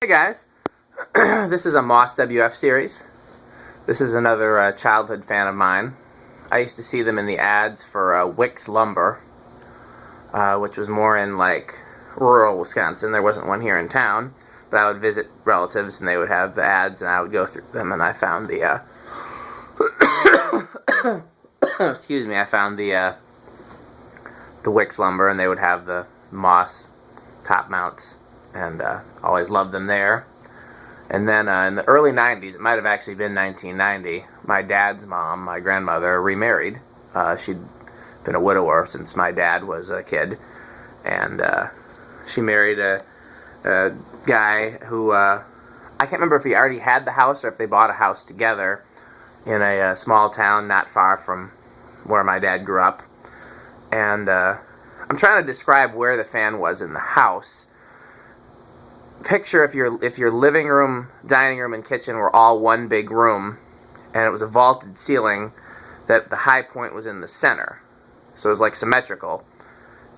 Hey guys, this is a Moss WF series. This is another childhood fan of mine. I used to see them in the ads for Wicks Lumber, which was more in like rural Wisconsin. There wasn't one here in town, but I would visit relatives and they would have the ads and I would go through them and I found the excuse me, I found the Wicks Lumber, and they would have the Moss top mounts, and always loved them there. And then in the early 90s, it might have actually been 1990, my dad's mom, my grandmother, remarried. She'd been a widower since my dad was a kid, and she married a guy who, I can't remember if he already had the house or if they bought a house together in a small town not far from where my dad grew up. And I'm trying to describe where the fan was in the house. Picture if your living room, dining room, and kitchen were all one big room, and it was a vaulted ceiling that the high point was in the center. So it was like symmetrical.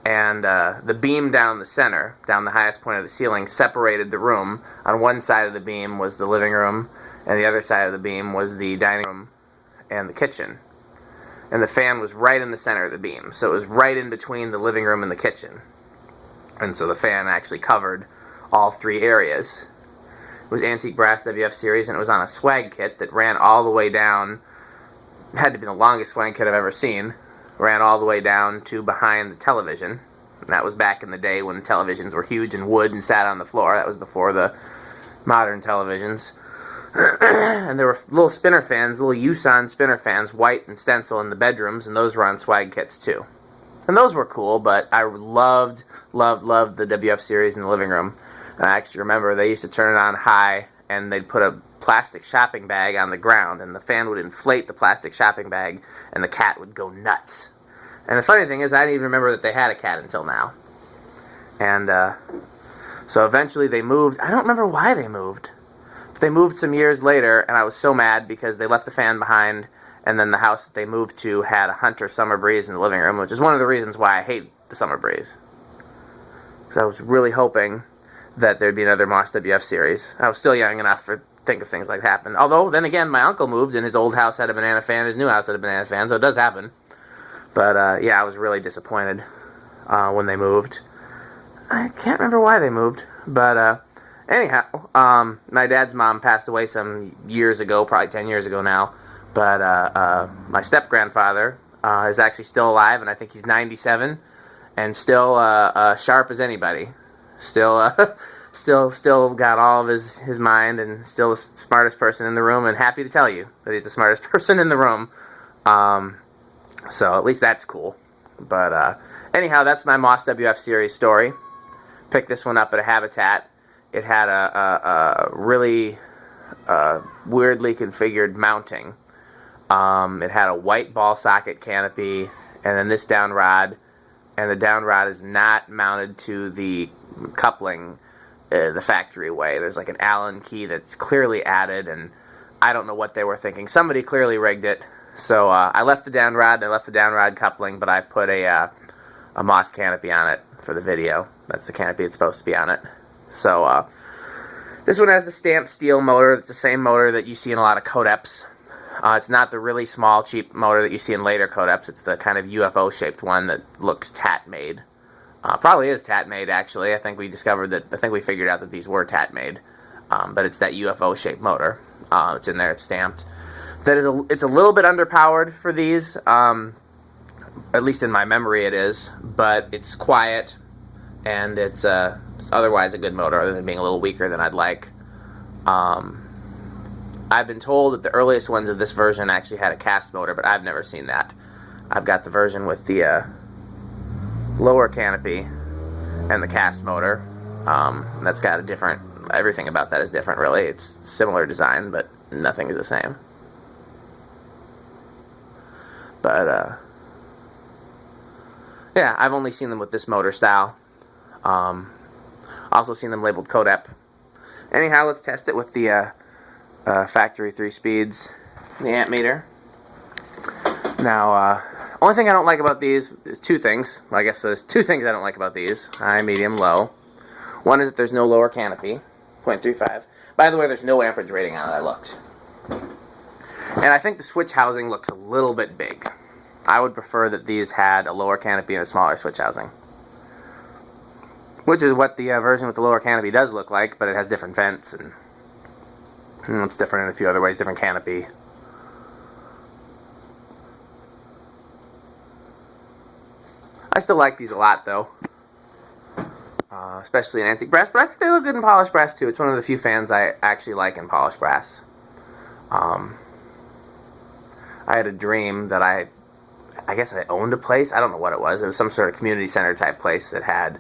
And the beam down the center, down the highest point of the ceiling, separated the room. On one side of the beam was the living room, and the other side of the beam was the dining room and the kitchen. And the fan was right in the center of the beam. So it was right in between the living room and the kitchen. And so the fan actually covered all three areas. It was antique brass WF series, and it was on a swag kit that ran all the way down. It had to be the longest swag kit I've ever seen. Ran all the way down to behind the television. And that was back in the day when televisions were huge and wood and sat on the floor. That was before the modern televisions. And there were little spinner fans, little USON spinner fans, white and stencil, in the bedrooms, and those were on swag kits too. And those were cool, but I loved the WF series in the living room. And I actually remember they used to turn it on high, and they'd put a plastic shopping bag on the ground, and the fan would inflate the plastic shopping bag, and the cat would go nuts. And the funny thing is, I didn't even remember that they had a cat until now. And so eventually they moved. I don't remember why they moved. But they moved some years later, and I was so mad because they left the fan behind, and then the house that they moved to had a Hunter Summer Breeze in the living room, which is one of the reasons why I hate the Summer Breeze. Because I was really hoping that there'd be another Moss WF series. I was still young enough to think of things like that happen. Although, then again, my uncle moved, and his old house had a banana fan, his new house had a banana fan, so it does happen. But, yeah, I was really disappointed when they moved. I can't remember why they moved, but, anyhow, my dad's mom passed away some years ago, probably 10 years ago now, but my step-grandfather is actually still alive, and I think he's 97, and still sharp as anybody. Still got all of his mind, and still the smartest person in the room, and happy to tell you that he's the smartest person in the room. So at least that's cool. But anyhow, that's my Moss WF series story. Picked this one up at a Habitat. It had a really weirdly configured mounting. It had a white ball socket canopy, and then this down rod, and the down rod is not mounted to the coupling the factory way. There's like an Allen key that's clearly added, and I don't know what they were thinking. Somebody clearly rigged it. So I left the down rod, and I left the down rod coupling, but I put a Moss canopy on it for the video. That's the canopy it's supposed to be on it. So this one has the stamped steel motor. It's the same motor that you see in a lot of Codeps. It's not the really small, cheap motor that you see in later Codeps. It's the kind of UFO-shaped one that looks tat-made. Probably is tat-made, actually. I think we figured out that these were tat-made. But it's that UFO-shaped motor. It's in there. It's stamped. It's a little bit underpowered for these. At least in my memory it is. But it's quiet, and it's otherwise a good motor, other than being a little weaker than I'd like. I've been told that the earliest ones of this version actually had a cast motor, but I've never seen that. I've got the version with the lower canopy and the cast motor. That's got a different... Everything about that is different, really. It's similar design, but nothing is the same. But, yeah, I've only seen them with this motor style. Also seen them labeled Codep. Anyhow, let's test it with the factory 3 speeds, the amp meter. Now, only thing I don't like about these is two things. Well, I guess there's two things I don't like about these. High, medium, low. One is that there's no lower canopy. 0.35. By the way, there's no amperage rating on it, I looked. And I think the switch housing looks a little bit big. I would prefer that these had a lower canopy and a smaller switch housing. Which is what the version with the lower canopy does look like, but it has different vents, and it's different in a few other ways, different canopy. I still like these a lot, though. Especially in antique brass, but I think they look good in polished brass, too. It's one of the few fans I actually like in polished brass. I had a dream that I guess I owned a place. I don't know what it was. It was some sort of community center type place that had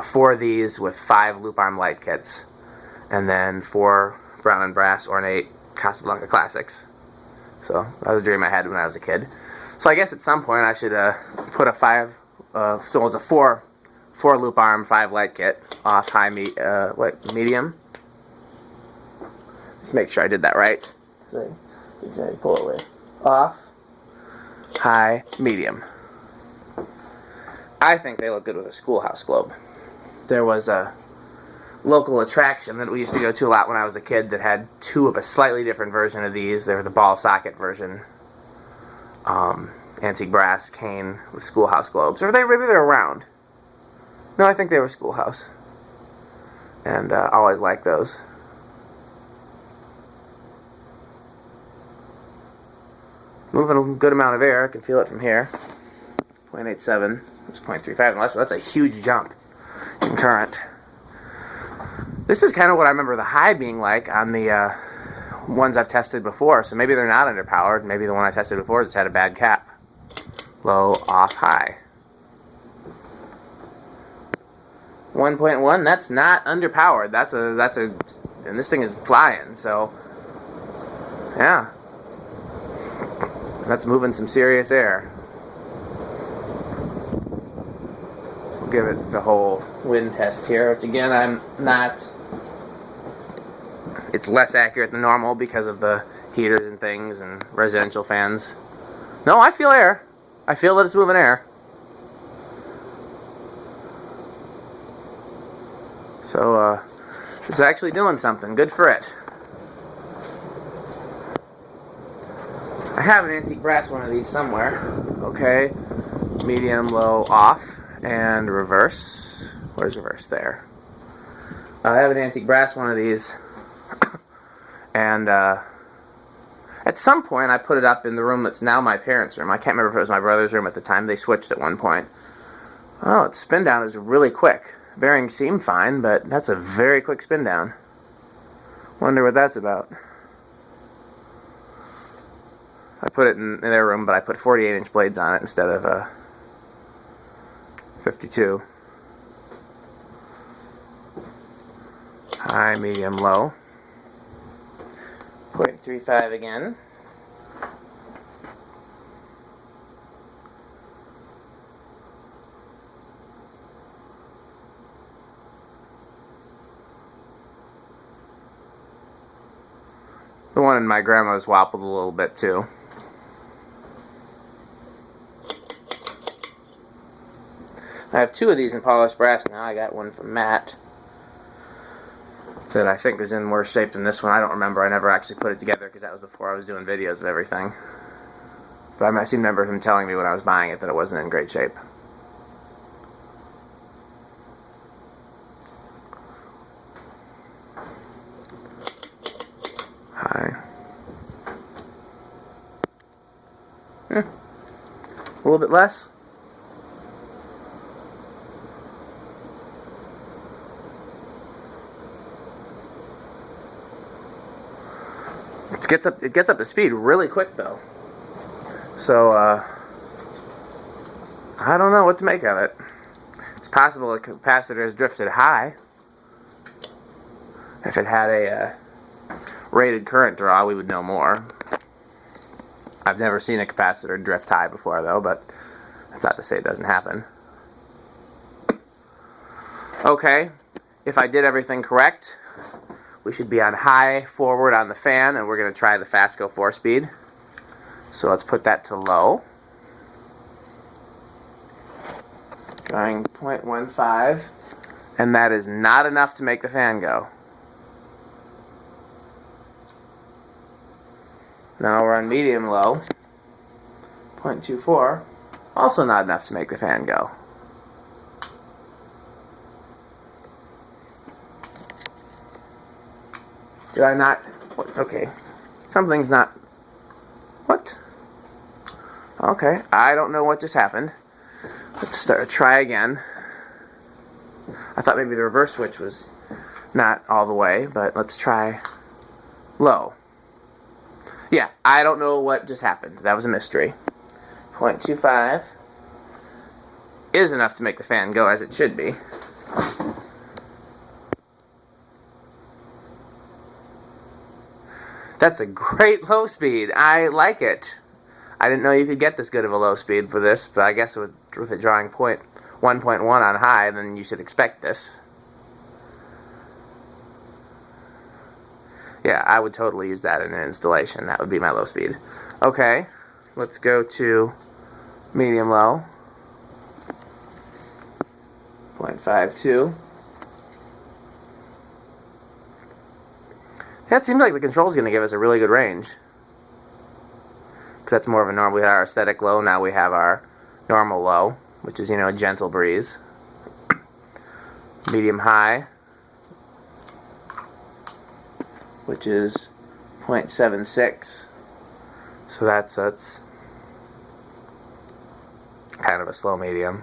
4 of these with 5 loop arm light kits, and then 4 brown and brass ornate Casablanca Classics. So that was a dream I had when I was a kid. So I guess at some point I should put a 5. So it was a 4 loop arm 5 light kit off high medium. Just make sure I did that right. So exactly, pull it away. Off, high, medium. I think they look good with a schoolhouse globe. There was a local attraction that we used to go to a lot when I was a kid that had 2 of a slightly different version of these. They were the ball socket version. Antique brass cane with schoolhouse globes. Or maybe they're round. No, I think they were schoolhouse. And I always liked those. Moving a good amount of air. I can feel it from here. 0.87. It's 0.35. That's a huge jump in current. This is kind of what I remember the high being like on the ones I've tested before. So maybe they're not underpowered. Maybe the one I tested before just had a bad cap. Low, off, high. 1.1. That's not underpowered. That's a, and this thing is flying. So, yeah. That's moving some serious air. We'll give it the whole wind test here, which again I'm not. It's less accurate than normal because of the heaters and things and residential fans. No, I feel air. I feel that it's moving air. So it's actually doing something. Good for it. I have an antique brass one of these somewhere. Okay, medium, low, off, and reverse. Where's reverse? There. I have an antique brass one of these, and at some point I put it up in the room that's now my parents' room. I can't remember if it was my brother's room at the time. They switched at one point. Oh, its spin down is really quick. Bearings seem fine, but that's a very quick spin down. Wonder what that's about. I put it in their room, but I put 48-inch blades on it instead of 52. High, medium, low. 0.35 again. The one in my grandma's wobbled a little bit too. I have 2 of these in polished brass now. I got one from Matt that I think is in worse shape than this one. I don't remember. I never actually put it together because that was before I was doing videos of everything. But I seem to remember him telling me when I was buying it that it wasn't in great shape. High. A little bit less. It gets up to speed really quick though. So I don't know what to make of it. It's possible the capacitor has drifted high. If it had a rated current draw, we would know more. I've never seen a capacitor drift high before though, but that's not to say it doesn't happen. Okay, if I did everything correct, we should be on high forward on the fan, and we're going to try the Fastco 4-speed. So let's put that to low. Going 0.15, and that is not enough to make the fan go. Now we're on medium low. 0.24. Also not enough to make the fan go. Did I not? Okay. Something's not. What? Okay. I don't know what just happened. Let's try again. I thought maybe the reverse switch was not all the way, but let's try low. Yeah, I don't know what just happened. That was a mystery. 0.25 is enough to make the fan go as it should be. That's a great low speed. I like it. I didn't know you could get this good of a low speed for this, but I guess with it drawing 1.1 on high, then you should expect this. Yeah, I would totally use that in an installation. That would be my low speed. Okay, let's go to medium low. 0.52. That seems like the control's going to give us a really good range. Because that's more of a normal. We had our aesthetic low, now we have our normal low, which is, a gentle breeze. Medium high, which is 0.76. So that's kind of a slow medium.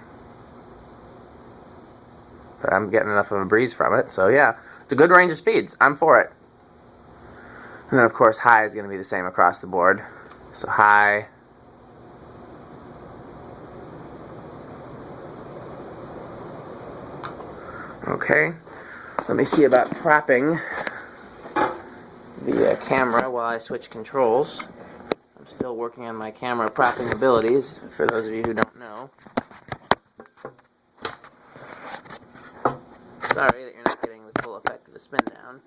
But I'm getting enough of a breeze from it, so yeah. It's a good range of speeds. I'm for it. And then, of course, high is going to be the same across the board. So high. Okay. Let me see about propping the camera while I switch controls. I'm still working on my camera propping abilities, for those of you who don't know. Sorry that you're not getting the full effect of the spin down.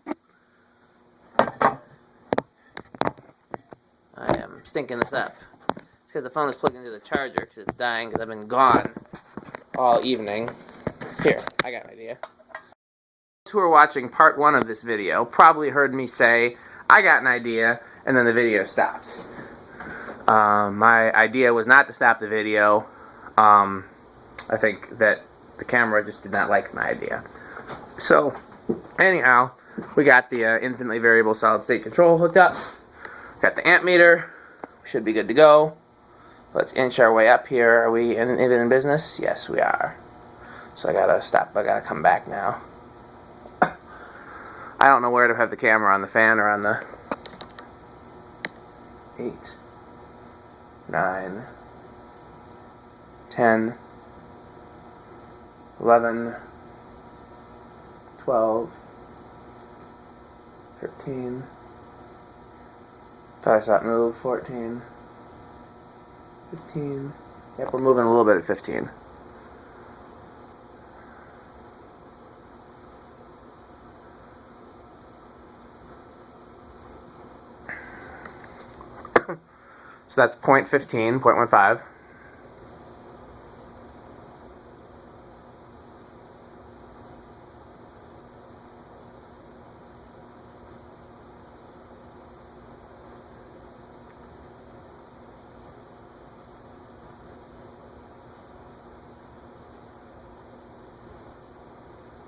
I am stinking this up. It's because the phone is plugged into the charger because it's dying because I've been gone all evening. Here, I got an idea. Those who are watching part 1 of this video probably heard me say, I got an idea, and then the video stopped. My idea was not to stop the video. I think that the camera just did not like my idea. So, anyhow, we got the infinitely variable solid state control hooked up. Got the amp meter. We should be good to go. Let's inch our way up here. Are we even in business? Yes, we are. So I gotta stop. I gotta come back now. I don't know where to have the camera, on the fan or on the 8, 9, 10, 11, 12, 13. Thought I saw it move. 14, 15. Yep, we're moving a little bit at 15. So that's 0.15, 0.15.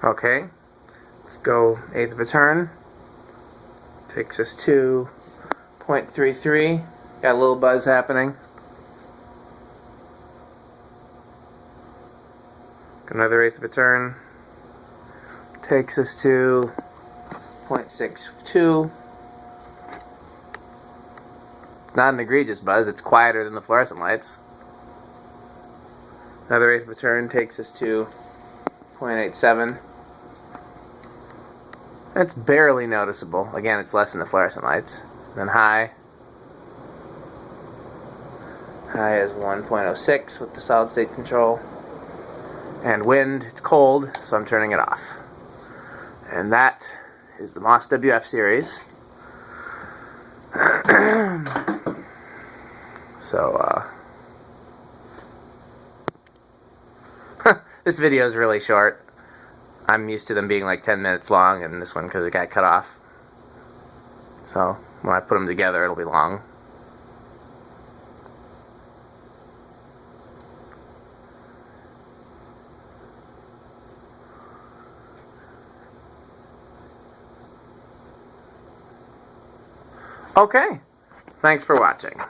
Okay, let's go 1/8 of a turn. Takes us to 0.33. Got a little buzz happening. Another 1/8 of a turn. Takes us to 0.62. It's not an egregious buzz, it's quieter than the fluorescent lights. Another 1/8 of a turn takes us to 0.87. It's barely noticeable. Again, it's less than the fluorescent lights. Then high. High is 1.06 with the solid state control. And wind, it's cold, so I'm turning it off. And that is the MOS WF series. So, this video is really short. I'm used to them being like 10 minutes long, and this one because it got cut off. So when I put them together, it'll be long. Okay. Thanks for watching.